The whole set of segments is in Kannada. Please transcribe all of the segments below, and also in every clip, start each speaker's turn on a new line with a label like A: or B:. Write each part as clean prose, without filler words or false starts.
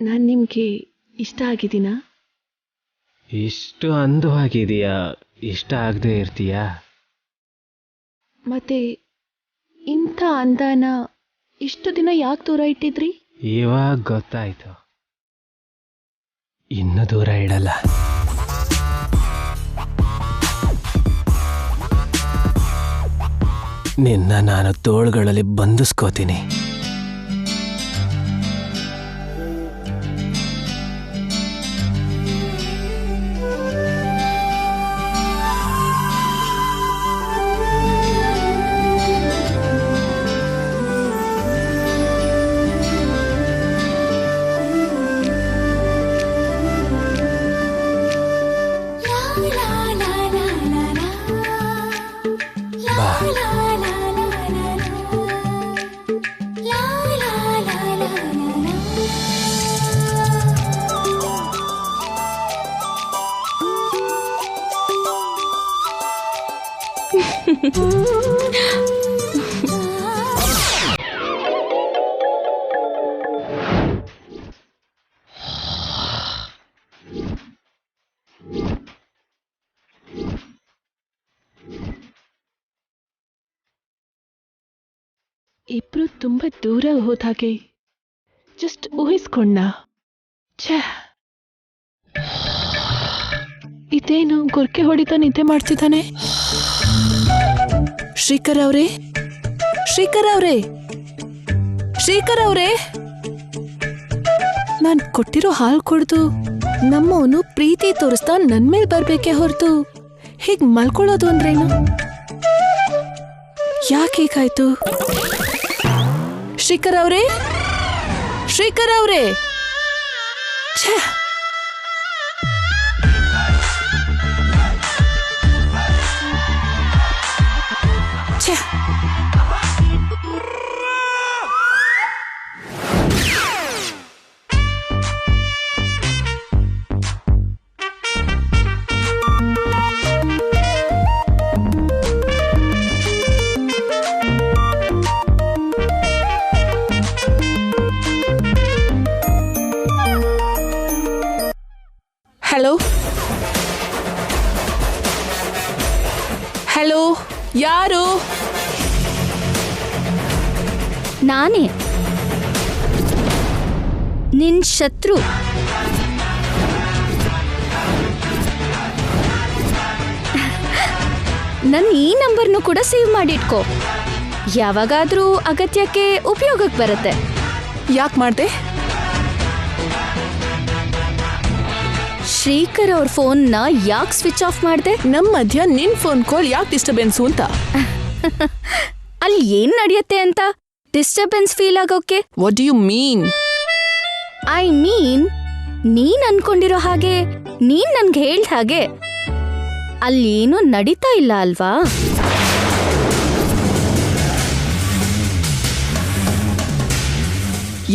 A: ನಾನು ನಿಮಗೆ ಇಷ್ಟ ಆಗಿದ್ದೀನಾ?
B: ಇಷ್ಟು ಅಂದವಾಗಿದೆಯಾ? ಇಷ್ಟ ಆಗದೆ ಇರ್ತೀಯಾ?
A: ಮತ್ತೆ ಇಂಥ ಅಂದಾನ ಇಷ್ಟು ದಿನ ಯಾಕೆ ದೂರ ಇಟ್ಟಿದ್ರಿ?
B: ಇವಾಗ ಗೊತ್ತಾಯ್ತು. ಇನ್ನು ದೂರ ಇಡಲ್ಲ. ನಿನ್ನ ನಾನು ತೋಳುಗಳಲ್ಲಿ ಬಂಧಿಸ್ಕೋತೀನಿ.
A: ಇಬ್ರು ತುಂಬಾ ದೂರ ಹೋದ ಹಾಗೆ ಜಸ್ಟ್ ಊಹಿಸ್ಕೊಂಡ. ಛೇ, ಇದೇನು ಗೊರ್ಕೆ ಹೊಡಿತಾ ನಿದ್ದೆ ಮಾಡ್ತಿದ್ದಾನೆ? ಶ್ರೀಕರ್ ಅವರೇ, ಶ್ರೀಕರ್ ಅವರೇ, ಶ್ರೀಕರ್ ಅವರೇ, ನಾನ್ ಕೊಟ್ಟಿರೋ ಹಾಲು ಕುಡ್ದು ನಮ್ಮವನು ಪ್ರೀತಿ ತೋರಿಸ್ತಾ ನನ್ ಮೇಲ್ ಬರ್ಬೇಕೆ ಹೊರತು ಹೀಗ್ ಮಲ್ಕೊಳ್ಳೋದು ಅಂದ್ರೇನು? ಯಾಕೆ ಹೀಗಾಯ್ತು? ಶ್ರೀಕರ್ ಅವರೇ, ಶ್ರೀಕರ್ ಅವರೇ, ಛೇ, ಛೇ. ಹಲೋ ಹಲೋ, ಯಾರು?
C: ನಾನೇ, ನಿನ್ ಶತ್ರು. ನನ್ನ ಈ ನಂಬರ್ನು ಕೂಡ ಸೇವ್ ಮಾಡಿಟ್ಕೋ. ಯಾವಾಗಾದ್ರೂ ಅಗತ್ಯಕ್ಕೆ ಉಪಯೋಗಕ್ಕೆ ಬರುತ್ತೆ.
A: ಯಾಕೆ ಮಾಡ್ದೆ?
C: ಶ್ರೀಕರ್ ಅವ್ರ ಫೋನ್ನ ಯಾಕೆ ಸ್ವಿಚ್ ಆಫ್ ಮಾಡಿದೆ?
A: ನಮ್ಮ ಮಧ್ಯ ನಿನ್ ಫೋನ್ ಕಾಲ್ ಯಾಕೆ ಡಿಸ್ಟರ್ಬೆನ್ಸು ಅಂತ.
C: ಅಲ್ಲಿ ಏನ್ ನಡೆಯುತ್ತೆ ಅಂತ ಡಿಸ್ಟರ್ಬೆನ್ಸ್ ಫೀಲ್ ಆಗೋಕೆ?
A: What do you mean?
C: I mean, ನೀನ್ ಅನ್ಕೊಂಡಿರೋ ಹಾಗೆ, ನೀನ್ ನನ್ಗೆ ಹೇಳ್ದ ಹಾಗೆ ಅಲ್ಲಿ ಏನೂ ನಡೀತಾ ಇಲ್ಲ ಅಲ್ವಾ?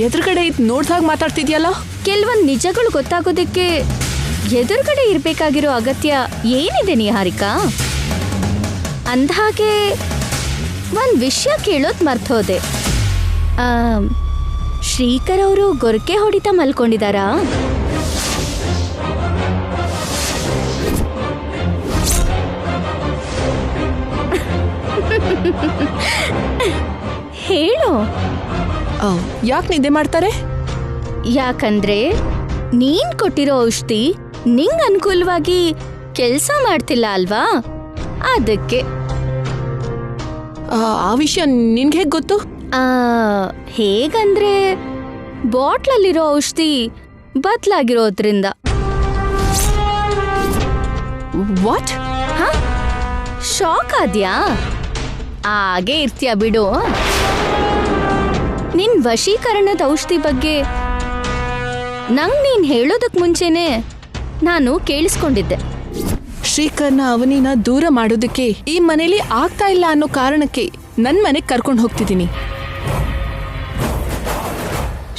A: ಎದುರುಗಡೆ ಇದ್ ನೋಡ್ದಾಗ ಮಾತಾಡ್ತಿದ್ಯಲ್ಲ?
C: ಕೆಲವೊಂದು ನಿಜಗಳು ಗೊತ್ತಾಗೋದಕ್ಕೆ ಎದುರುಗಡೆ ಇರ್ಬೇಕಾಗಿರೋ ಅಗತ್ಯ ಏನಿದೆ ನಿಹಾರಿಕಾ? ಅಂದ್ಹಾಗೆ ಒಂದ್ ವಿಷಯ ಕೇಳೋದ್ ಮರ್ತೋದೆ. ಶ್ರೀಕರ್ ಅವರು ಗೊರಕೆ ಹೊಡಿತಾ ಮಲ್ಕೊಂಡಿದಾರಾ? ಹೇಳು.
A: ಯಾಕೆ ನಿದ್ದೆ ಮಾಡ್ತಾರೆ?
C: ಯಾಕಂದ್ರೆ ನೀನ್ ಕೊಟ್ಟಿರೋ ಔಷಧಿ ನಿಂಗ್ ಅನುಕೂಲವಾಗಿ ಕೆಲ್ಸ ಮಾಡ್ತಿಲ್ಲ ಅಲ್ವಾ, ಅದಕ್ಕೆ.
A: ಆ ವಿಷಯ ನಿನ್ಗೆ ಹೇಗ್ ಗೊತ್ತು?
C: ಹೇಗಂದ್ರೆ ಬಾಟ್ಲಲ್ಲಿರೋ ಔಷಧಿ ಬದಲಾಗಿರೋದ್ರಿಂದ.
A: ವಾಟ್?
C: ಶಾಕ್ ಆದ್ಯಾ? ಹಾಗೆ ಇರ್ತೀಯ ಬಿಡು. ನಿನ್ ವಶೀಕರಣದ ಔಷಧಿ ಬಗ್ಗೆ ನಂಗ್ ನೀನ್ ಹೇಳೋದಕ್ ಮುಂಚೆನೆ ನಾನು ಕೇಳಿಸ್ಕೊಂಡಿದ್ದೆ.
A: ಶ್ರೀಕರ್ನ ಅವನಿನ ದೂರ ಮಾಡೋದಕ್ಕೆ ಈ ಮನೇಲಿ ಆಗ್ತಾ ಇಲ್ಲ ಅನ್ನೋ ಕಾರಣಕ್ಕೆ ನನ್ ಮನೆಗ್ ಕರ್ಕೊಂಡು ಹೋಗ್ತಿದ್ದೀನಿ.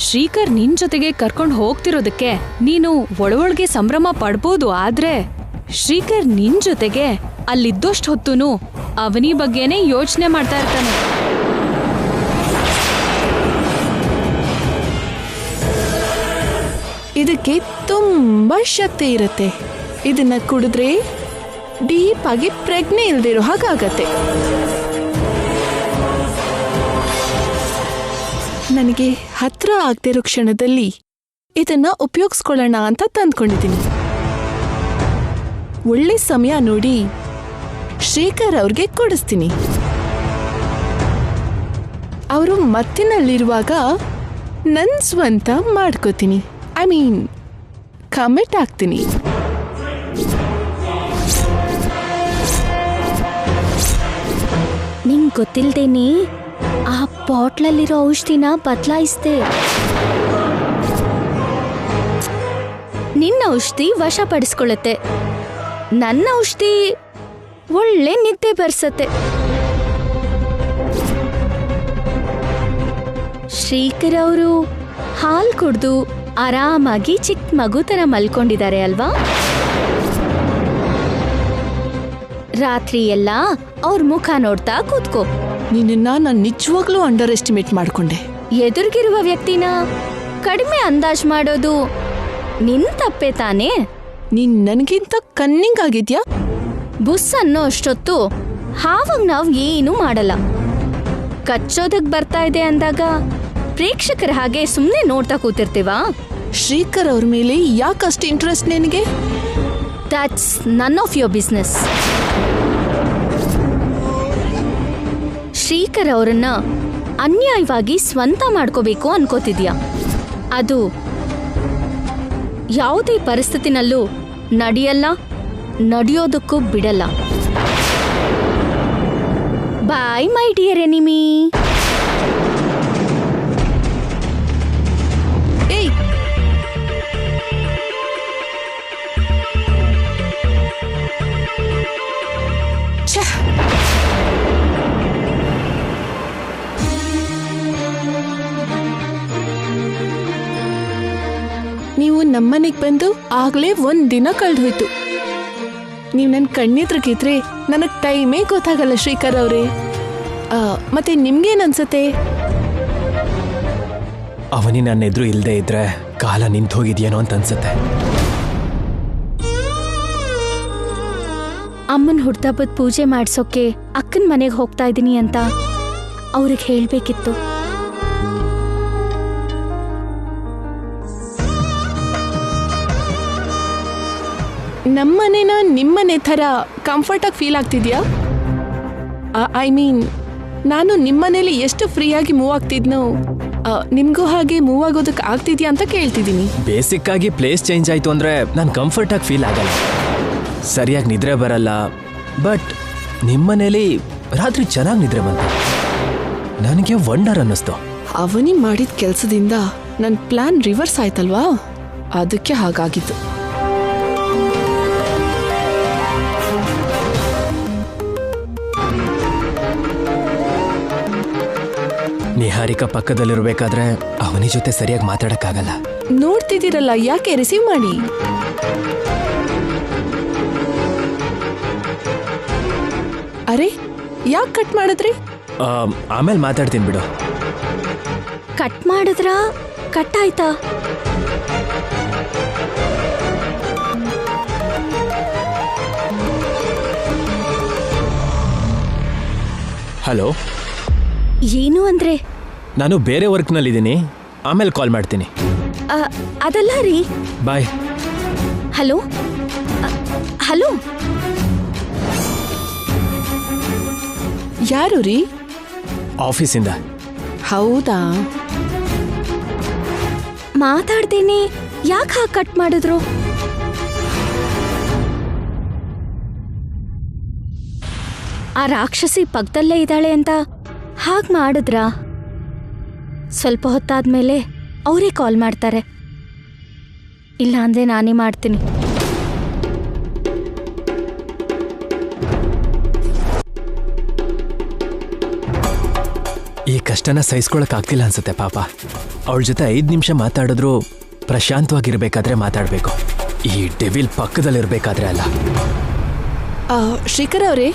D: ಶ್ರೀಕರ್ ನಿನ್ ಜೊತೆಗೆ ಕರ್ಕೊಂಡು ಹೋಗ್ತಿರೋದಕ್ಕೆ ನೀನು ಒಳೊಳಗೆ ಸಂಭ್ರಮ ಪಡ್ಬೋದು, ಆದ್ರೆ ಶ್ರೀಕರ್ ನಿನ್ ಜೊತೆಗೆ ಅಲ್ಲಿದ್ದಷ್ಟು ಹೊತ್ತೂನು ಅವನಿ ಬಗ್ಗೆನೇ ಯೋಚನೆ ಮಾಡ್ತಾ ಇರ್ತಾನೆ.
A: ಇದಕ್ಕೆ ತುಂಬಾ ಶಕ್ತಿ ಇರುತ್ತೆ. ಇದನ್ನ ಕುಡಿದ್ರೆ ಡೀಪ್ ಆಗಿ ಪ್ರಜ್ಞೆ ಇಲ್ದಿರೋ ಹಾಗಾಗತ್ತೆ. ನನಗೆ ಹತ್ರ ಆಗ್ತಿರೋ ಕ್ಷಣದಲ್ಲಿ ಇದನ್ನ ಉಪಯೋಗಿಸ್ಕೊಳ್ಳೋಣ ಅಂತ ತಂದ್ಕೊಂಡಿದ್ದೀನಿ. ಒಳ್ಳೆ ಸಮಯ ನೋಡಿ ಶ್ರೀಕರ್ ಅವ್ರಿಗೆ ಕೊಡಿಸ್ತೀನಿ. ಅವರು ಮತ್ತಿನಲ್ಲಿರುವಾಗ ನನ್ ಸ್ವಂತ ಮಾಡ್ಕೋತೀನಿ. ಐ ಮೀನ್ ಕಮಿಟ್ ಆಗ್ತೀನಿ.
C: ನಿಂಗ್ ಗೊತ್ತಿಲ್ದೇನೆ ಆ ಬಾಟ್ಲಲ್ಲಿರೋ ಔಷಧಿನ ಬದಲಾಯಿಸ್ದೆ. ನಿನ್ನ ಔಷಧಿ ವಶಪಡಿಸ್ಕೊಳ್ಳುತ್ತೆ, ನನ್ನ ಔಷಧಿ ಒಳ್ಳೆ ನಿದ್ದೆ ಬರ್ಸತ್ತೆ. ಶ್ರೀಕರ್ ಅವರು ಹಾಲು ಕುಡ್ದು ಆರಾಮಾಗಿ ಚಿಕ್ಕ ಮಗು ತರ ಮಲ್ಕೊಂಡಿದ್ದಾರೆ ಅಲ್ವಾ? ರಾತ್ರಿ ಎಲ್ಲ ಅವ್ರ ಮುಖ ನೋಡ್ತಾ ಕೂತ್ಕೋ.
A: ನಿನ್ನ ನಾನು ನಿಜವಾಗ್ಲೂ ಅಂಡರ್ ಎಸ್ಟಿಮೇಟ್ ಮಾಡ್ಕೊಂಡೆ.
C: ಎದುರಿಗಿರುವ ವ್ಯಕ್ತಿನ ಕಡಿಮೆ ಅಂದಾಜ್ ಮಾಡೋದು ನಿನ್ ತಪ್ಪೆ ತಾನೇ?
A: ನೀನ್ ನನಗಿಂತ ಕನ್ನಿಂಗ್ ಆಗಿದ್ಯಾ?
C: ಬುಸ್ ಅನ್ನೋ ಅಷ್ಟೊತ್ತು ಹಾವಾಗ ನಾವ್ ಏನೂ ಮಾಡಲ್ಲ. ಕಚ್ಚೋದಕ್ ಬರ್ತಾ ಇದೆ ಅಂದಾಗ ಪ್ರೇಕ್ಷಕರ ಹಾಗೆ ಸುಮ್ನೆ ನೋಡ್ತಾ ಕೂತಿರ್ತೀವಾ?
A: ಶ್ರೀಕರ್ ಅವ್ರ ಮೇಲೆ ಯಾಕಷ್ಟು ಇಂಟ್ರೆಸ್ಟ್ ನಿನಗೆ?
C: That's none of your business. Shrikar ಅವರನ್ನ ಅನ್ಯಾಯವಾಗಿ ಸ್ವಂತ ಮಾಡ್ಕೋಬೇಕು ಅನ್ಕೋತಿದ್ಯಾ? ಅದು ಯಾವುದೇ ಪರಿಸ್ಥಿತಿನಲ್ಲೂ ನಡೆಯಲ್ಲ, ನಡೆಯೋದಕ್ಕೂ ಬಿಡಲ್ಲ. ಬಾಯ್ ಮೈ ಡಿಯರ್ ಎನಿಮಿ.
A: ಏಯ್, ಛೆ, ನೀವು ನಮ್ಮನೆಗೆ ಬಂದು ಆಗ್ಲೇ ಒಂದ್ ದಿನ ಕಳೆದೋಯ್ತು. ನೀವು ನನ್ನ ಕಣ್ಣೆದ್ರಿಗಿದ್ರೆ ನನಗೆ ಟೈಮೇ ಗೊತ್ತಾಗಲ್ಲ ಶ್ರೀಕರ್ ಅವರೇ. ಮತ್ತೆ ನಿಮ್ಗೇನನ್ಸತ್ತೆ?
B: ಅವನಿ ನನ್ನ ಎದುರು ಇಲ್ಲದೆ ಇದ್ರೆ ಕಾಲ ನಿಂತು ಹೋಗಿದ್ಯೇನೋ ಅಂತ ಅನ್ಸುತ್ತೆ.
C: ಅಮ್ಮನ ಹುಡ್ದಬ್ಬದ ಪೂಜೆ ಮಾಡ್ಸೋಕೆ ಅಕ್ಕನ ಮನೆಗೆ ಹೋಗ್ತಾ ಇದ್ದೀನಿ ಅಂತ ಅವ್ರಿಗೆ ಹೇಳ್ಬೇಕಿತ್ತು.
A: ನಮ್ಮನೆನ ನಿಮ್ಮನೆ ಥರ ಕಂಫರ್ಟಾಗಿ ಫೀಲ್ ಆಗ್ತಿದ್ಯಾ? ಐ ಮೀನ್, ನಾನು ನಿಮ್ಮನೇಲಿ ಎಷ್ಟು ಫ್ರೀಯಾಗಿ ಮೂವ್ ಆಗ್ತಿದ್ನೋ ನಿಮ್ಗೂ ಹಾಗೆ ಮೂವ್ ಆಗೋದಕ್ಕೆ ಆಗ್ತಿದ್ಯಾ ಅಂತ ಕೇಳ್ತಿದ್ದೀನಿ.
B: ಬೇಸಿಕ್ ಆಗಿ ಪ್ಲೇಸ್ ಚೇಂಜ್ ಆಯ್ತು ಅಂದ್ರೆ ನಾನು ಕಂಫರ್ಟ್ ಆಗಿ ಫೀಲ್ ಆಗಲ್ಲ, ಸರಿಯಾಗಿ ನಿದ್ರೆ ಬರಲ್ಲ. ಬಟ್ ನಿಮ್ಮನೇಲಿ ರಾತ್ರಿ ಚೆನ್ನಾಗಿ ನಿದ್ರೆ ಬಂತು, ನನಗೆ ವಂಡರ್ ಅನ್ನಿಸ್ತು.
A: ಅವನಿ ಮಾಡಿದ ಕೆಲಸದಿಂದ ನನ್ನ ಪ್ಲಾನ್ ರಿವರ್ಸ್ ಆಯ್ತಲ್ವಾ, ಅದಕ್ಕೆ ಹಾಗಾಗಿತ್ತು.
B: ನಿಹಾರಿಕಾ ಪಕ್ಕದಲ್ಲಿರ್ಬೇಕಾದ್ರೆ ಅವನಿ ಜೊತೆ ಸರಿಯಾಗಿ ಮಾತಾಡಕ್ಕಾಗಲ್ಲ.
A: ನೋಡ್ತಿದ್ದೀರಲ್ಲ, ಯಾಕೆ ರಿಸೀವ್ ಮಾಡಿ. ಅರೆ, ಯಾಕೆ ಕಟ್ ಮಾಡಿದ್ರಿ?
B: ಆಮೇಲೆ ಮಾತಾಡ್ತೀನಿ ಬಿಡು.
C: ಕಟ್ ಮಾಡಿದ್ರಾ? ಕಟ್ ಆಯ್ತಾ?
B: ಹಲೋ,
C: ಏನು ಅಂದ್ರೆ?
B: ನಾನು ಬೇರೆ ವರ್ಕ್ನಲ್ಲಿದ್ದೀನಿ, ಆಮೇಲೆ ಕಾಲ್ ಮಾಡ್ತೀನಿ.
C: ಅದಲ್ಲ ರೀ.
B: ಬಾಯ್.
C: ಹಲೋ ಹಲೋ,
A: ಯಾರು ರೀ?
B: ಆಫೀಸಿಂದ.
A: ಹೌದಾ?
C: ಮಾತಾಡ್ದೇನೆ ಯಾಕೆ ಹಾಗೆ ಕಟ್ ಮಾಡಿದ್ರು? ಆ ರಾಕ್ಷಸಿ ಪಕ್ಕದಲ್ಲೇ ಇದ್ದಾಳೆ ಅಂತ ಹಾಗೆ ಮಾಡಿದ್ರಾ? ಸ್ವಲ್ಪ ಹೊತ್ತಾದ್ಮೇಲೆ ಅವರೇ ಕಾಲ್ ಮಾಡ್ತಾರೆ, ಇಲ್ಲ ಅಂದ್ರೆ ನಾನೇ ಮಾಡ್ತೀನಿ.
B: ಈ ಕಷ್ಟನ ಸಹಿಸ್ಕೊಳಕ್ ಆಗ್ತಿಲ್ಲ ಅನ್ಸುತ್ತೆ ಪಾಪ. ಅವಳ ಜೊತೆ 5 ನಿಮಿಷ ಮಾತಾಡಿದ್ರು ಪ್ರಶಾಂತವಾಗಿರ್ಬೇಕಾದ್ರೆ ಮಾತಾಡಬೇಕು, ಈ ಡೆವಿಲ್ ಪಕ್ಕದಲ್ಲಿರ್ಬೇಕಾದ್ರೆ ಅಲ್ಲ.
A: ಶ್ರೀಕರ್ ಅವರೇ,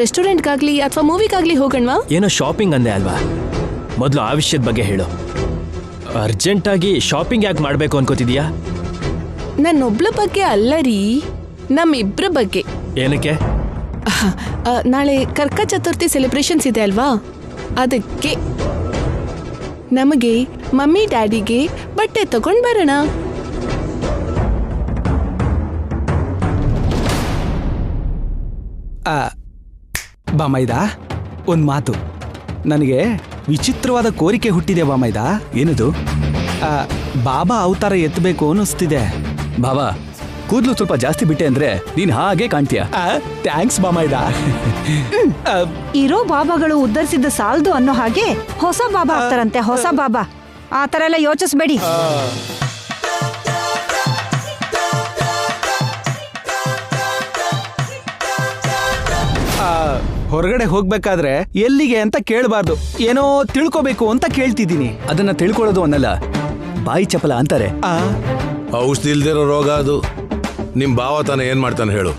A: ರೆಸ್ಟೋರೆಂಟ್ಗಾಗ್ಲಿ ಅಥವಾ ಮೂವಿಗಾಗ್ಲಿ ಹೋಗಣ್ವಾ?
B: ಏನೋ ಶಾಪಿಂಗ್ ಅಂದೆ ಅಲ್ವಾ, ಮೊದಲು ಆ ವಿಷಯದ ಬಗ್ಗೆ ಹೇಳು. ಅರ್ಜೆಂಟಾಗಿ ಶಾಪಿಂಗ್ ಯಾಕೆ ಮಾಡಬೇಕು ಅನ್ಕೋತಿದ್ಯಾ?
A: ನನ್ನೊಬ್ಳ ಬಗ್ಗೆ ಅಲ್ಲ ರೀ, ನಮ್ಮಿಬ್ರ ಬಗ್ಗೆ.
B: ಏನಕ್ಕೆ?
A: ನಾಳೆ ಕರ್ಕ ಚತುರ್ಥಿ ಸೆಲೆಬ್ರೇಷನ್ಸ್ ಇದೆ ಅಲ್ವಾ, ಅದಕ್ಕೆ ನಮಗೆ ಮಮ್ಮಿ ಡ್ಯಾಡಿಗೆ ಬಟ್ಟೆ ತಗೊಂಡ್ ಬರೋಣ.
E: ಬಾಮೈದ, ಒಂದು ಮಾತು. ನನಗೆ ವಿಚಿತ್ರವಾದ ಕೋರಿಕೆ ಹುಟ್ಟಿದೆ ಬಾಮೈದ. ಏನದು? ಬಾಬಾ ಅವತಾರ ಎತ್ತಬೇಕು ಅನ್ನಿಸ್ತಿದೆ.
F: ಬಾಬಾ, ಕೂದಲು ಸ್ವಲ್ಪ ಜಾಸ್ತಿ ಬಿಟ್ಟೆ ಅಂದ್ರೆ ನೀನ್ ಹಾಗೆ ಕಾಣ್ತೀಯ.
E: ಥ್ಯಾಂಕ್ಸ್ ಬಾಮೈದ.
G: ಇರೋ ಬಾಬಾಗಳು ಉದ್ಧರಿಸಿದ್ದ ಸಾಲದು ಅನ್ನೋ ಹಾಗೆ ಹೊಸ ಬಾಬಾ ಆಗ್ತಾರಂತೆ, ಹೊಸ ಬಾಬಾ. ಆ ಥರ ಎಲ್ಲ ಯೋಚಿಸ್ಬೇಡಿ.
E: ಹೊರಗಡೆ ಹೋಗ್ಬೇಕಾದ್ರೆ ಎಲ್ಲಿಗೆ ಅಂತ ಕೇಳಬಾರ್ದು, ಏನೋ ತಿಳ್ಕೋಬೇಕು ಅಂತ ಕೇಳ್ತಿದ್ದೀನಿ.
F: ಅದನ್ನ ತಿಳ್ಕೊಳ್ಳೋದು ಅನ್ನಲ್ಲ, ಬಾಯಿ ಚಪಲ ಅಂತಾರೆ.
H: ಔಷಧಿ ಇಲ್ದಿರೋ ರೋಗ ಅದು. ನಿಮ್ ಭಾವ ತಾನೆ ಏನ್ ಮಾಡ್ತಾನೆ ಹೇಳು?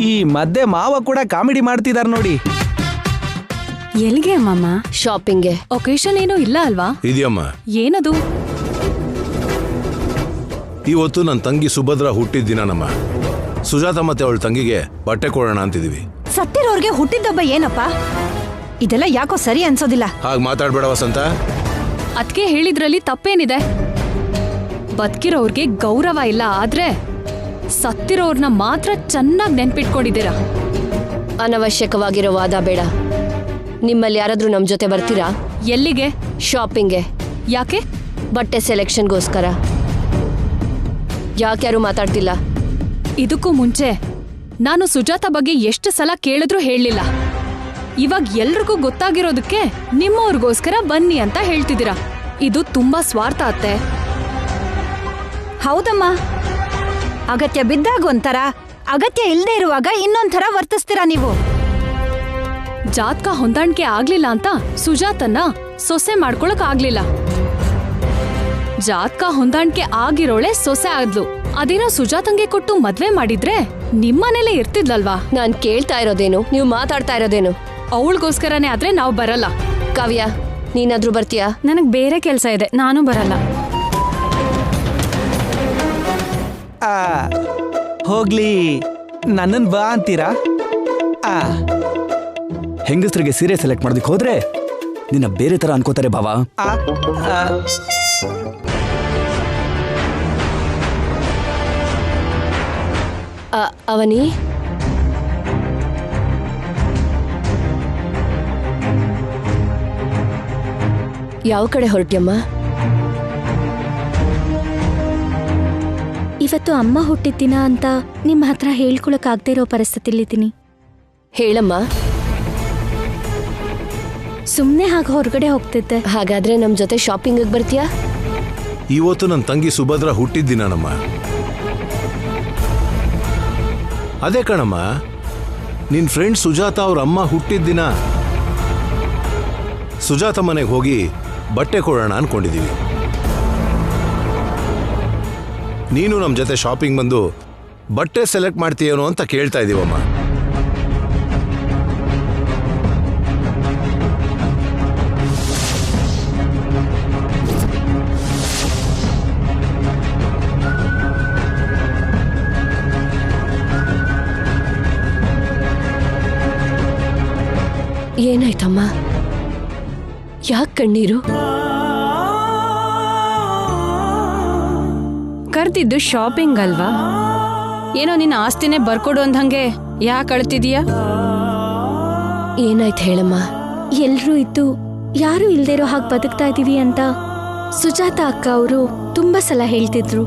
E: ಈ ಮಧ್ಯೆ ಮಾವ ಕೂಡ ಕಾಮಿಡಿ ಮಾಡ್ತಿದಾರ ನೋಡಿ.
D: ಎಲ್ಗೆ ಮಾಮ?
C: ಶಾಪಿಂಗ್ಗೆ.
D: ಒಕೇಶನ್ ಏನೂ ಇಲ್ಲ ಅಲ್ವಾ?
H: ಇದೆಯಮ್ಮ.
D: ಏನದು?
H: ಇವತ್ತು ನನ್ನ ತಂಗಿ ಸುಭದ್ರ ಹುಟ್ಟಿದ ದಿನ. ನಮ್ಮ ಸುಜಾತ ಮತ್ತೆ ಅವಳ ತಂಗಿಗೆ ಬಟ್ಟೆ ಕೊಡೋಣ ಅಂತಿದೀವಿ.
G: ಸತ್ತಿರೋರ್ಗೆ ಹುಟ್ಟಿದ್ದಬ್ಬ ಏನಪ್ಪ? ಇದೆಲ್ಲ ಯಾಕೋ ಸರಿ ಅನ್ಸೋದಿಲ್ಲ.
H: ಹಾಗೆ ಮಾತಾಡ್ಬೇಡ ವಸಂತ.
D: ಅದ್ಕೆ ಹೇಳಿದ್ರಲ್ಲಿ ತಪ್ಪೇನಿದೆ? ಬದುಕಿರೋರ್ಗೆ ಗೌರವ ಇಲ್ಲ, ಆದ್ರೆ ಸತ್ತಿರೋರ್ನ ಮಾತ್ರ ಚೆನ್ನಾಗಿ ನೆನ್ಪಿಟ್ಕೊಂಡಿದ್ದೀರಾ.
C: ಅನವಶ್ಯಕವಾಗಿರೋ ವಾದ ಬೇಡ. ನಿಮ್ಮಲ್ಲಿ ಯಾರಾದ್ರೂ ನಮ್ ಜೊತೆ ಬರ್ತೀರಾ?
D: ಎಲ್ಲಿಗೆ?
C: ಶಾಪಿಂಗ್ಗೆ.
D: ಯಾಕೆ?
C: ಬಟ್ಟೆ ಸೆಲೆಕ್ಷನ್ಗೋಸ್ಕರ. ಯಾಕ್ಯಾರು ಮಾತಾಡ್ತಿಲ್ಲ?
D: ಇದಕ್ಕೂ ಮುಂಚೆ ನಾನು ಸುಜಾತ ಬಗ್ಗೆ ಎಷ್ಟು ಸಲ ಕೇಳಿದ್ರೂ ಹೇಳಲಿಲ್ಲ. ಇವಾಗ ಎಲ್ರಿಗೂ ಗೊತ್ತಾಗಿರೋದಕ್ಕೆ ನಿಮ್ಮವ್ರಿಗೋಸ್ಕರ ಬನ್ನಿ ಅಂತ ಹೇಳ್ತಿದ್ದೀರಾ. ಇದು ತುಂಬಾ ಸ್ವಾರ್ಥ ಅತ್ತೆ.
G: ಹೌದಮ್ಮ, ಅಗತ್ಯ ಬಿದ್ದಾಗ ಒಂಥರ, ಅಗತ್ಯ ಇಲ್ಲದೆ ಇರುವಾಗ ಇನ್ನೊಂಥರ ವರ್ತಿಸ್ತೀರಾ ನೀವು.
D: ಜಾತಕ ಹೊಂದಾಣಿಕೆ ಆಗ್ಲಿಲ್ಲ ಅಂತ ಸುಜಾತನ್ನ ಸೊಸೆ ಮಾಡ್ಕೊಳಕ್ ಆಗ್ಲಿಲ್ಲ. ಜಾತಕ ಹೊಂದಾಣಿಕೆ ಆಗಿರೋಳೆ ಸೊಸೆ ಆದ್ಲು. ಅದೇನೋ ಸುಜಾತಂಗೆ ಕೊಟ್ಟು ಮದ್ವೆ ಮಾಡಿದ್ರೆ ನಿಮ್ಮನೇಲೆ ಇರ್ತಿದ್ಲಲ್ವಾ?
C: ನಾನ್ ಕೇಳ್ತಾ ಇರೋದೇನು, ನೀವು ಮಾತಾಡ್ತಾ ಇರೋದೇನು?
D: ಅವಳಿಗೋಸ್ಕರನೇ ಆದ್ರೆ ನಾವ್ ಬರಲ್ಲ.
C: ಕಾವ್ಯ, ನೀನಾದ್ರೂ ಬರ್ತೀಯಾ?
D: ನನಗ್ ಬೇರೆ ಕೆಲ್ಸ ಇದೆ, ನಾನು ಬರಲ್ಲ.
E: ಹೋಗ್ಲಿ, ನನ್ನನ್ ಬಾ ಅಂತೀರಾ?
F: ಹೆಂಗಸರಿಗೆ ಸೀರೆ ಸೆಲೆಕ್ಟ್ ಮಾಡೋದಕ್ಕೆ ಹೋದ್ರೆ ನಿನ್ನ ಬೇರೆ ತರ ಅನ್ಕೋತಾರೆ ಬಾವಾ.
C: ಅವನಿ, ಯಾವ ಕಡೆ ಹೊರಟ್ಯಮ್ಮ?
I: ಇವತ್ತು ಅಮ್ಮ ಹುಟ್ಟಿದ ದಿನ ಅಂತ ನಿಮ್ಮ ಹತ್ರ ಹೇಳ್ಕೊಳಕ್ಕಾಗದೇ ಇರೋ ಪರಿಸ್ಥಿತಿಲಿದ್ದೀನಿ.
C: ಹೇಳಮ್ಮ.
I: ಸುಮ್ಮನೆ ಹಾಗೆ ಹೊರಗಡೆ ಹೋಗ್ತಿದ್ದೆ.
C: ಹಾಗಾದ್ರೆ ನಮ್ ಜೊತೆ ಶಾಪಿಂಗ್ ಬರ್ತೀಯಾ?
H: ಇವತ್ತು ನನ್ನ ತಂಗಿ ಸುಭದ್ರ ಹುಟ್ಟಿದ ದಿನ. ನಮ್ಮ ಅದೇ ಕಣಮ್ಮ, ನಿನ್ ಫ್ರೆಂಡ್ ಸುಜಾತ ಅವ್ರ ಅಮ್ಮ ಹುಟ್ಟಿದ ದಿನ. ಸುಜಾತ ಮನೆಗೆ ಹೋಗಿ ಬಟ್ಟೆ ಕೊಡೋಣ ಅನ್ಕೊಂಡಿದೀವಿ. ನೀನು ನಮ್ಮ ಜೊತೆ ಶಾಪಿಂಗ್ ಬಂದು ಬಟ್ಟೆ ಸೆಲೆಕ್ಟ್ ಮಾಡ್ತೀಯೇನೋ ಅಂತ ಕೇಳ್ತಾ ಇದೀವಮ್ಮ.
C: ಏನಾಯ್ತಮ್ಮ? ಯಾಕೆ ಕಣ್ಣೀರು?
D: ಕರ್ದಿದ್ದು ಶಾಪಿಂಗ್ ಅಲ್ವಾ? ಏನೋ ನಿನ್ನ ಆಸ್ತಿನೇ ಬರ್ಕೊಡು ಅಂದಂಗೆ ಯಾಕೆ ಅಳ್ತಿದೀಯಾ?
C: ಏನಾಯ್ತು ಹೇಳಮ್ಮ?
I: ಎಲ್ರೂ ಇದ್ದು ಯಾರು ಇಲ್ದೇ ಇರೋ ಹಾಗೆ ಬದುಕ್ತಾ ಇದೀವಿ ಅಂತ ಸುಜಾತ ಅಕ್ಕ ಅವರು ತುಂಬಾ ಸಲ ಹೇಳ್ತಿದ್ರು.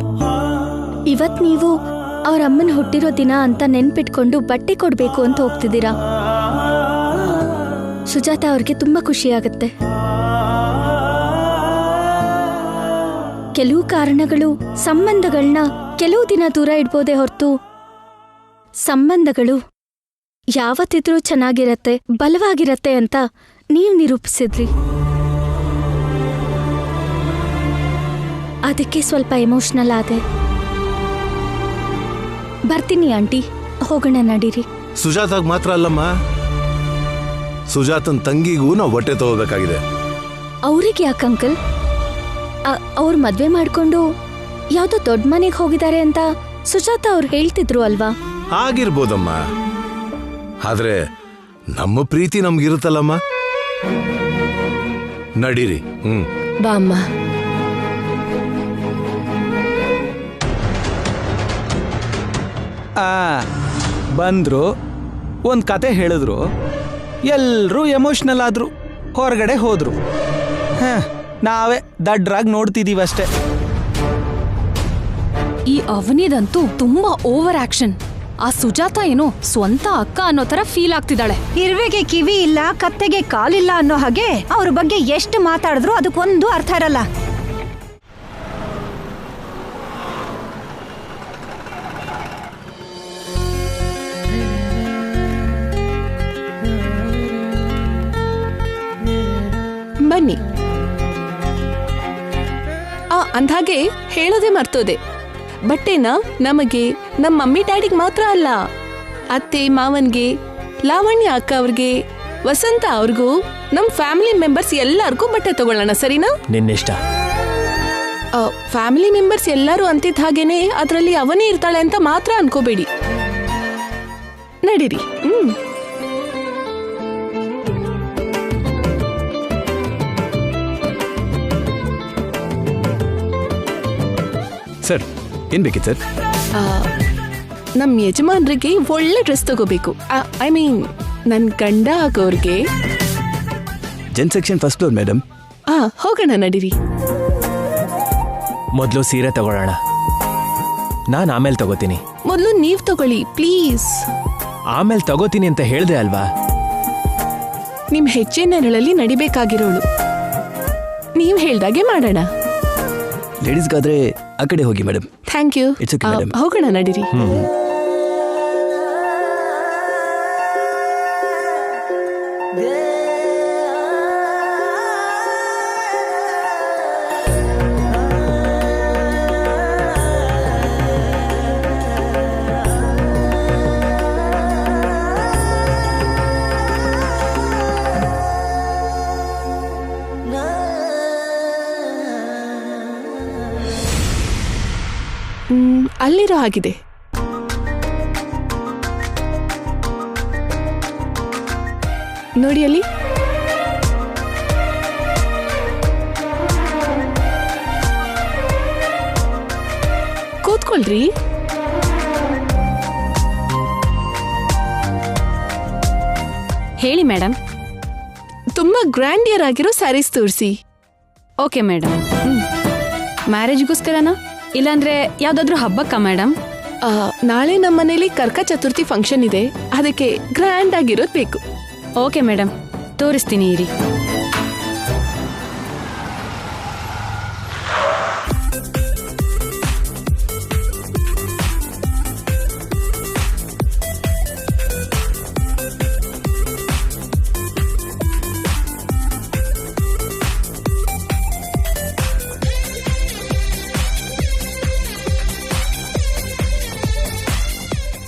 I: ಇವತ್ ನೀವು ಅವ್ರ ಅಮ್ಮನ ಹುಟ್ಟಿರೋ ದಿನ ಅಂತ ನೆನ್ಪಿಟ್ಕೊಂಡು ಬಟ್ಟೆ ಕೊಡ್ಬೇಕು ಅಂತ ಹೋಗ್ತಿದ್ದೀರಾ. ಸುಜಾತ ಅವ್ರಿಗೆ ತುಂಬಾ ಖುಷಿ ಆಗುತ್ತೆ. ಕೆಲವು ಕಾರಣಗಳು ಸಂಬಂಧಗಳನ್ನ ಕೆಲವು ದಿನ ದೂರ ಇಡ್ಬೋದೇ ಹೊರತು ಸಂಬಂಧಗಳು ಯಾವತ್ತಿದ್ರೂ ಚೆನ್ನಾಗಿರತ್ತೆ, ಬಲವಾಗಿರತ್ತೆ ಅಂತ ನೀವು ನಿರೂಪಿಸಿದ್ರಿ. ಅದಕ್ಕೆ ಸ್ವಲ್ಪ ಎಮೋಷನಲ್ ಆದೆ. ಬರ್ತೀನಿ ಆಂಟಿ, ಹೋಗೋಣ ನಡೀರಿ.
H: ಸುಜಾತಾಗ್ ಮಾತ್ರ ಅಲ್ಲಮ್ಮ, ಸುಜಾತನ್ ತಂಗಿಗೂ ನಾವು ಬಟ್ಟೆ ತಗೋಬೇಕಾಗಿದೆ.
I: ಅವ್ರಿಗೆ ಯಾಕೆ ಅಂಕಲ್? ಅವ್ರು ಮದ್ವೆ ಮಾಡ್ಕೊಂಡು ಯಾವ್ದೋ ದೊಡ್ಡ ಮನೆಗೆ ಹೋಗಿದ್ದಾರೆ ಅಂತ ಸುಜಾತ ಅವ್ರು ಹೇಳ್ತಿದ್ರು ಅಲ್ವಾ?
H: ಆಗಿರ್ಬೋದಮ್ಮ, ಆದ್ರೆ ನಮ್ಮ ಪ್ರೀತಿ ನಮ್ಗಿರುತ್ತಲ್ಲಮ್ಮ. ನಡೀರಿ.
A: ಬಾ ಅಮ್ಮ.
E: ಬಂದ್ರು, ಒಂದು ಕತೆ ಹೇಳಿದ್ರು, ಎಲ್ಲರೂ ಎಮೋಷ್ನಲ್ ಆದ್ರು, ಹೊರಗಡೆ ಹೋದ್ರು. ನಾವೇ ದಡ್ರಾಗಿ ನೋಡ್ತಿದೀವಷ್ಟೇ.
D: ಈ ಅವನಿದಂತೂ ತುಂಬಾ ಓವರ್ ಆಕ್ಷನ್. ಆ ಸುಜಾತ ಏನೋ ಸ್ವಂತ ಅಕ್ಕ ಅನ್ನೋ ತರ ಫೀಲ್ ಆಗ್ತಿದ್ದಾಳೆ.
G: ಇರುವೆಗೆ ಕಿವಿ ಇಲ್ಲ, ಕತ್ತೆಗೆ ಕಾಲಿಲ್ಲ ಅನ್ನೋ ಹಾಗೆ ಅವ್ರ ಬಗ್ಗೆ ಎಷ್ಟು ಮಾತಾಡಿದ್ರು ಅದಕ್ಕೊಂದು ಅರ್ಥ ಇರಲ್ಲ.
A: ಬನ್ನಿ. ಅಂದ್ಹಾಗೆ ಹೇಳೋದೇ ಮರ್ತೋದೆ, ಬಟ್ಟೆನ ನಮಗೆ, ನಮ್ಮ ಮಮ್ಮಿ ಡ್ಯಾಡಿಗೆ ಮಾತ್ರ ಅಲ್ಲ, ಅತ್ತೆ ಮಾವನ್ಗೆ, ಲಾವಣ್ಯ ಅಕ್ಕ ಅವ್ರಿಗೆ, ವಸಂತ ಅವ್ರಿಗೂ, ನಮ್ಮ ಫ್ಯಾಮಿಲಿ ಮೆಂಬರ್ಸ್ ಎಲ್ಲರಿಗೂ ಬಟ್ಟೆ ತಗೊಳ್ಳೋಣ, ಸರಿನಾ?
B: ನಿನ್ನಿಷ್ಟ.
A: ಫ್ಯಾಮಿಲಿ ಮೆಂಬರ್ಸ್ ಎಲ್ಲರೂ ಅಂತಿದ್ದ ಹಾಗೇನೆ ಅದರಲ್ಲಿ ಅವನೇ ಇರ್ತಾಳೆ ಅಂತ ಮಾತ್ರ ಅನ್ಕೋಬೇಡಿ. ನಡೀರಿ.
F: ಸರ್, ಏನ್ ಬೇಕಿತ್ತು ಸರ್?
A: ನಮ್ಮ ಯಜಮಾನ್ರಿಗೆ ಒಳ್ಳೆ ಡ್ರೆಸ್ ತಗೋಬೇಕು. ಐ ಮೀನ್ ನನ್ನ ಗಂಡ ಆಗೋರ್ಗೆ.
F: Gen section first floor madam.
A: ಹೋಗೋಣ, ನಡೀರಿ.
B: ಮೊದಲು ಸೀರೆ ತಗೊಳ್ಳೋಣ, ನಾನು ಆಮೇಲೆ ತಗೋತೀನಿ.
A: ಮೊದಲು ನೀವ್ ತಗೊಳ್ಳಿ ಪ್ಲೀಸ್.
B: ಆಮೇಲೆ ತಗೋತೀನಿ ಅಂತ ಹೇಳ್ದೆ ಅಲ್ವಾ?
A: ನಿಮ್ ಹೆಜ್ಜೆ ನೆರಳಲ್ಲಿ ನಡಿಬೇಕಾಗಿರೋಳು, ನೀವ್ ಹೇಳ್ದಾಗೆ ಮಾಡೋಣ.
F: ಲೇಡೀಸ್ಗಾದ್ರೆ ಆ ಕಡೆ ಹೋಗಿ madam.
A: Thank you.
F: It's okay, madam.
A: ಹೋಗೋಣ, ನಡೀರಿ. ಅಲ್ಲಿರೋ ಹಾಗಿದೆ. ನೋಡಿ ಅಲ್ಲಿ. ಕೂತ್ಕೊಳ್ರಿ.
D: ಹೇಳಿ ಮೇಡಮ್.
A: ತುಂಬಾ ಗ್ರ್ಯಾಂಡಿಯರ್ ಆಗಿರೋ ಸ್ಯಾರೀಸ್ ತೋರಿಸಿ.
D: Okay madam. ಮ್ಯಾರೇಜ್ಗೋಸ್ಕರನಾ ಇಲ್ಲಾಂದ್ರೆ ಯಾವ್ದಾದ್ರು ಹಬ್ಬಕ್ಕ ಮೇಡಮ್?
A: ನಾಳೆ ನಮ್ಮ ಮನೇಲಿ ಕರ್ಕ ಚತುರ್ಥಿ ಫಂಕ್ಷನ್ ಇದೆ, ಅದಕ್ಕೆ ಗ್ರ್ಯಾಂಡ್ ಆಗಿರೋದು ಬೇಕು.
D: ಓಕೆ ಮೇಡಮ್, ತೋರಿಸ್ತೀನಿ ಇರಿ.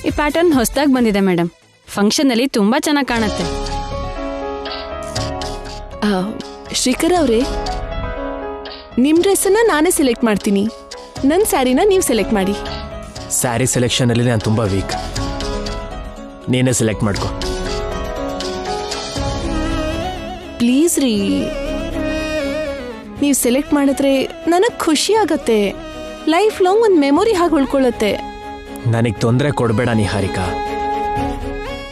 D: ಈ ಪ್ಯಾಟರ್ನ್ ಹೊಸದಾಗಿ ಬಂದಿದೆ ಮೇಡಮ್, ಫಂಕ್ಷನ್ ಅಲ್ಲಿ ತುಂಬಾ ಚೆನ್ನಾಗಿ ಕಾಣುತ್ತೆ.
A: ಶ್ರೀಕರ್ ಅವರೇ, ನಿಮ್ ಡ್ರೆಸ್ಸನ್ನ ನಾನೇ ಸೆಲೆಕ್ಟ್ ಮಾಡ್ತೀನಿ, ನನ್ನ ಸ್ಯಾರಿನ ನೀವು ಸೆಲೆಕ್ಟ್ ಮಾಡಿ.
B: ಸ್ಯಾರಿ ಸೆಲೆಕ್ಷನ್ ಅಲ್ಲಿ ನಾನು ತುಂಬಾ ವೀಕ್, ನೀನೇ ಸೆಲೆಕ್ಟ್ ಮಾಡ್ಕೊ.
A: ಪ್ಲೀಸ್ ರೀ, ನೀವು ಸೆಲೆಕ್ಟ್ ಮಾಡಿದ್ರೆ ನನಗೆ ಖುಷಿ ಆಗತ್ತೆ. ಲೈಫ್ ಲಾಂಗ್ ಒಂದು ಮೆಮೊರಿ ಹಾಗೆ ಉಳ್ಕೊಳ್ಳುತ್ತೆ.
B: ನನಗೆ ತೊಂದರೆ ಕೊಡಬೇಡ ನಿಹಾರಿಕಾ.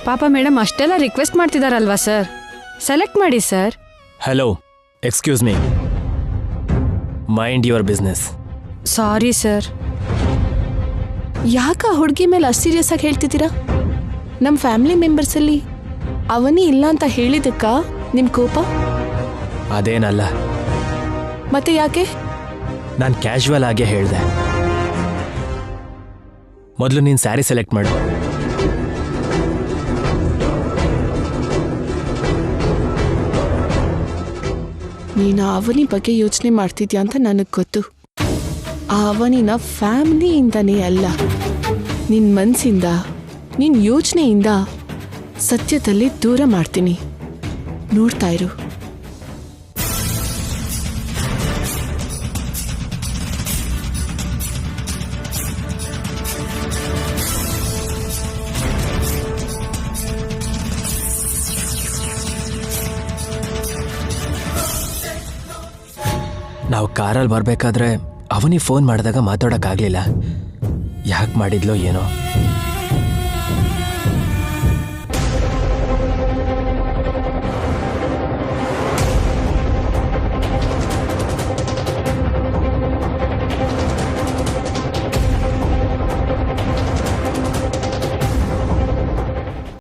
D: ಪಾಪ ಮೇಡಮ್ ಅಷ್ಟೆಲ್ಲ ರಿಕ್ವೆಸ್ಟ್ ಮಾಡ್ತಿದಾರಲ್ವಾ ಸರ್, ಸೆಲೆಕ್ಟ್ ಮಾಡಿ sir.
B: Hello, excuse me, mind your business.
D: Sorry sir.
A: ಯಾಕೆ ಆ ಹುಡುಗಿ ಮೇಲೆ ಅಷ್ಟು ಸೀರಿಯಸ್ ಆಗಿ ಹೇಳ್ತಿದ್ದೀರಾ? ನಮ್ಮ ಫ್ಯಾಮಿಲಿ ಮೆಂಬರ್ಸಲ್ಲಿ ಅವನೇ ಇಲ್ಲ ಅಂತ ಹೇಳಿದಕ್ಕ ನಿಮ್ಮ ಕೋಪ?
B: ಅದೇನಲ್ಲ.
A: ಮತ್ತೆ ಯಾಕೆ?
B: ನಾನು ಕ್ಯಾಶುವಲ್ ಆಗೇ ಹೇಳಿದೆ. ಮೊದಲು ನೀನು ಸ್ಯಾರಿ ಸೆಲೆಕ್ಟ್ ಮಾಡು.
A: ನೀನು ಅವನಿ ಬಗ್ಗೆ ಯೋಚನೆ ಮಾಡ್ತಿದ್ಯಾ ಅಂತ ನನಗೆ ಗೊತ್ತು. ಆ ಅವನಿನ ಫ್ಯಾಮಿಲಿಯಿಂದನೇ ಅಲ್ಲ, ನಿನ್ನ ಮನಸ್ಸಿಂದ, ನಿನ್ನ ಯೋಚನೆಯಿಂದ ಸತ್ಯದಲ್ಲಿ ದೂರ ಮಾಡ್ತೀನಿ. ನೋಡ್ತಾ ಇರು.
B: ನಾವು ಕಾರಲ್ಲಿ ಬರಬೇಕಾದ್ರೆ ಅವನಿಗೆ ಫೋನ್ ಮಾಡಿದಾಗ ಮಾತಾಡೋಕ್ಕಾಗಲಿಲ್ಲ. ಯಾಕೆ ಮಾಡಿದ್ಲೋ ಏನೋ.